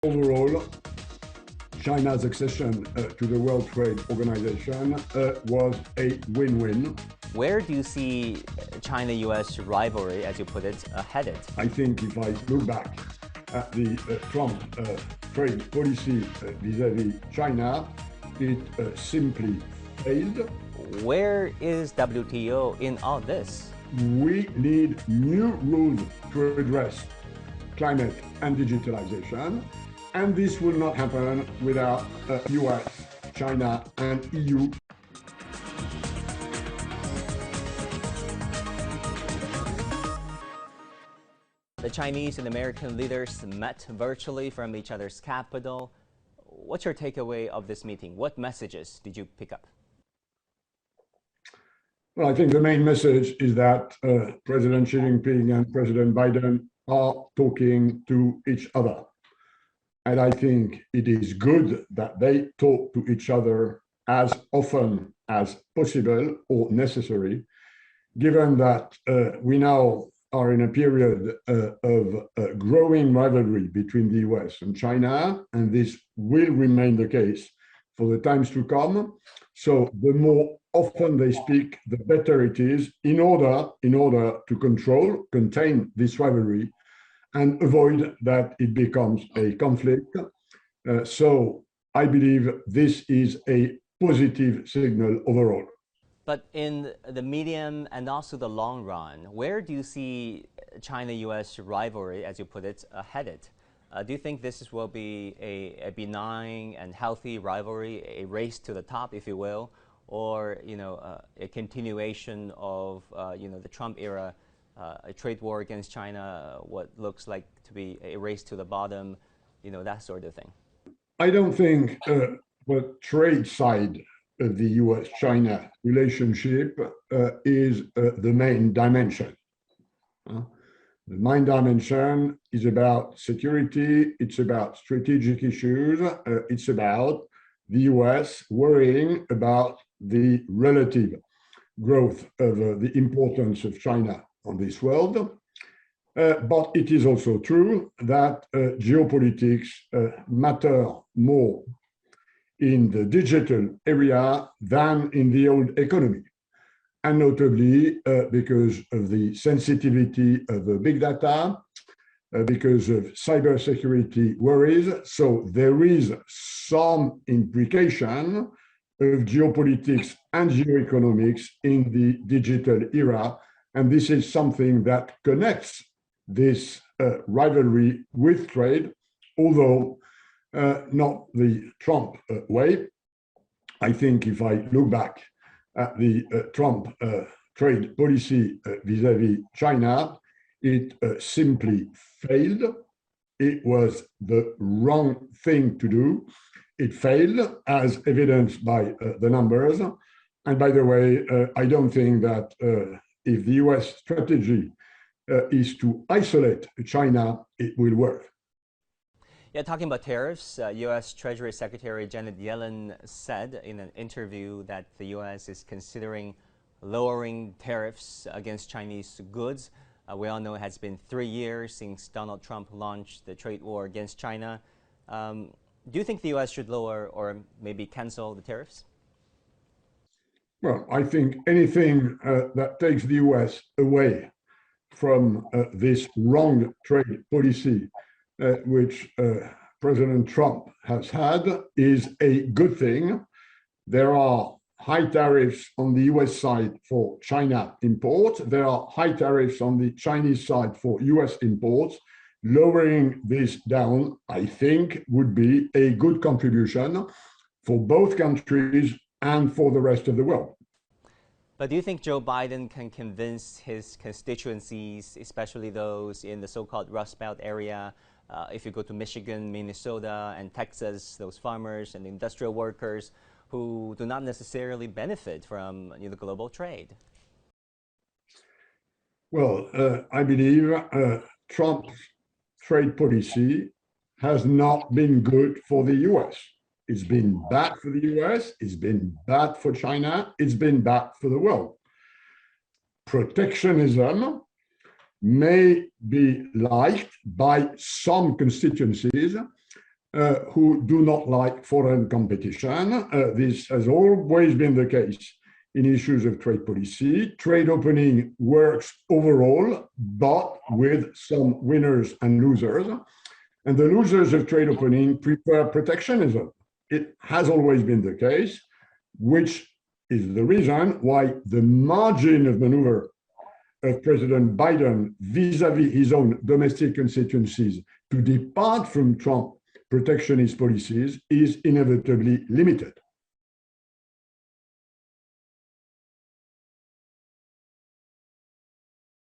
Overall, China's accession to the World Trade Organization was a win-win. Where do you see China-U.S. rivalry, as you put it, headed? I think if I look back at the Trump trade policy vis-à-vis China, it simply failed. Where is WTO in all this? We need new rules to address climate and digitalization, and this will not happen without US, China, and EU. The Chinese and American leaders met virtually from each other's capital. What's your takeaway of this meeting? What messages did you pick up? Well, I think the main message is that President Xi Jinping and President Biden are talking to each other. And I think it is good that they talk to each other as often as possible or necessary, given that we now are in a period of growing rivalry between the US and China, and this will remain the case for the times to come. So the more often they speak, the better it is in order to contain this rivalry and avoid that it becomes a conflict. So I believe this is a positive signal overall. But in the medium and also the long run, where do you see China-U.S. rivalry, as you put it, headed? Do you think this will be a benign and healthy rivalry, a race to the top, if you will, or a continuation of the Trump era, a trade war against China, what looks like to be a race to the bottom, that sort of thing? I don't think the trade side of the US-China relationship is the main dimension. The main dimension is about security, it's about strategic issues, it's about the US worrying about the relative growth of the importance of China on this world. But it is also true that geopolitics matter more in the digital area than in the old economy, and notably because of the sensitivity of big data, because of cybersecurity worries. So there is some implication of geopolitics and geoeconomics in the digital era, and this is something that connects this rivalry with trade, although not the Trump way. I think if I look back at the Trump trade policy vis-à-vis China, it simply failed. It was the wrong thing to do. It failed, as evidenced by the numbers. And by the way, I don't think that if the US strategy is to isolate China, it will work. Yeah, talking about tariffs, U.S. Treasury Secretary Janet Yellen said in an interview that the U.S. is considering lowering tariffs against Chinese goods. We all know it has been 3 years since Donald Trump launched the trade war against China. Do you think the U.S. should lower or maybe cancel the tariffs? Well, I think anything that takes the U.S. away from this wrong trade policy which President Trump has had is a good thing. There are high tariffs on the US side for China imports. There are high tariffs on the Chinese side for US imports. Lowering this down, I think, would be a good contribution for both countries and for the rest of the world. But do you think Joe Biden can convince his constituencies, especially those in the so-called Rust Belt area, if you go to Michigan, Minnesota, and Texas, those farmers and industrial workers who do not necessarily benefit from the global trade? Well, I believe Trump's trade policy has not been good for the US. It's been bad for the US, it's been bad for China, it's been bad for the world. Protectionism may be liked by some constituencies, who do not like foreign competition. This has always been the case in issues of trade policy. Trade opening works overall, but with some winners and losers. And the losers of trade opening prefer protectionism. It has always been the case, which is the reason why the margin of maneuver of President Biden vis-à-vis his own domestic constituencies to depart from Trump protectionist policies is inevitably limited.